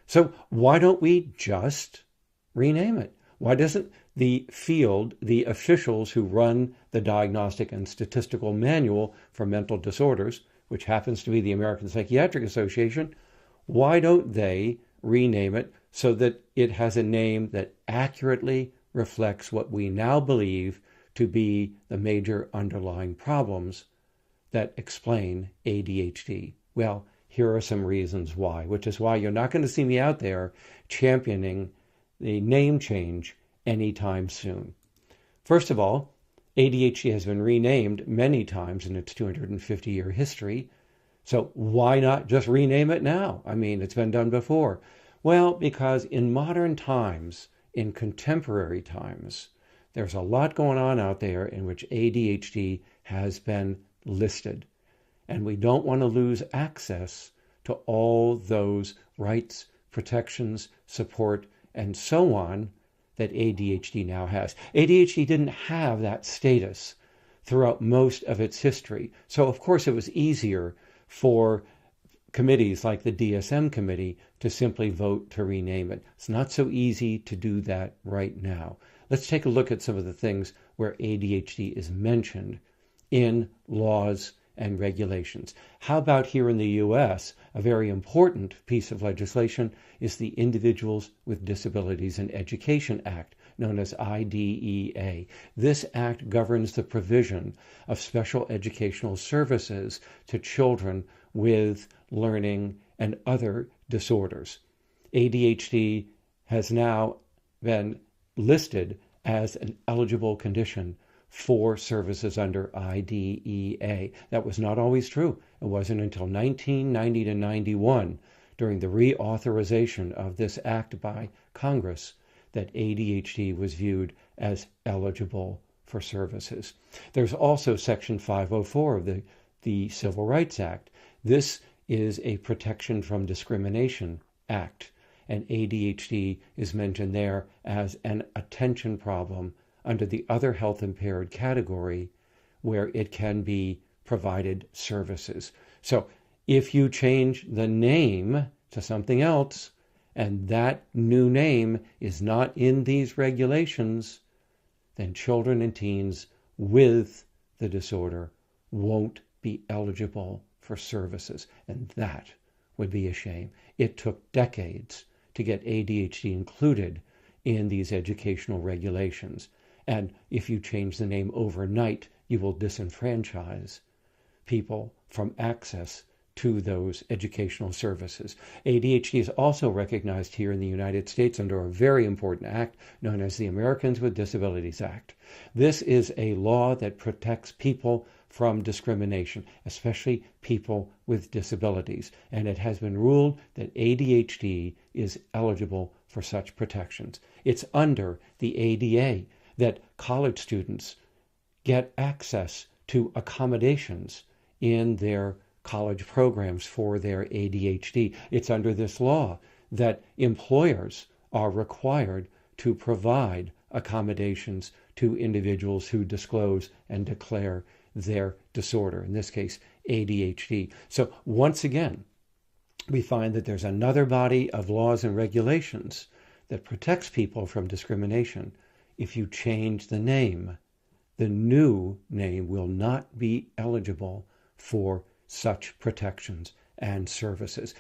So why don't we just rename it? Why doesn't the field, the officials who run the Diagnostic and Statistical Manual for Mental Disorders, which happens to be the American Psychiatric Association, why don't they rename it so that it has a name that accurately reflects what we now believe to be the major underlying problems that explain ADHD? Well, here are some reasons why, which is why you're not going to see me out there championing the name change anytime soon. First of all, ADHD has been renamed many times in its 250-year history. So why not just rename it now? I mean, it's been done before. Well, because in modern times, in contemporary times, there's a lot going on out there in which ADHD has been listed. And we don't want to lose access to all those rights, protections, support, and so on that ADHD now has. ADHD didn't have that status throughout most of its history. So, of course, it was easier for committees like the DSM committee to simply vote to rename it. It's not so easy to do that right now. Let's take a look at some of the things where ADHD is mentioned in laws and regulations. How about here in the U.S., a very important piece of legislation is the Individuals with Disabilities in Education Act, known as IDEA. This act governs the provision of special educational services to children with learning and other disorders. ADHD has now been listed as an eligible condition for services under IDEA. That was not always true. It wasn't until 1990 to 91, during the reauthorization of this act by Congress, that ADHD was viewed as eligible for services. There's also Section 504 of the Civil Rights Act. This is a Protection from Discrimination Act, and ADHD is mentioned there as an attention problem under the other health impaired category where it can be provided services. So if you change the name to something else and that new name is not in these regulations, then children and teens with the disorder won't be eligible for services. And that would be a shame. It took decades to get ADHD included in these educational regulations. And if you change the name overnight, you will disenfranchise people from access to those educational services. ADHD is also recognized here in the United States under a very important act known as the Americans with Disabilities Act. This is a law that protects people from discrimination, especially people with disabilities. And it has been ruled that ADHD is eligible for such protections. It's under the ADA that college students get access to accommodations in their college programs for their ADHD. It's under this law that employers are required to provide accommodations to individuals who disclose and declare their disorder, in this case, ADHD. So once again, we find that there's another body of laws and regulations that protects people from discrimination. If you change the name, the new name will not be eligible for such protections and services.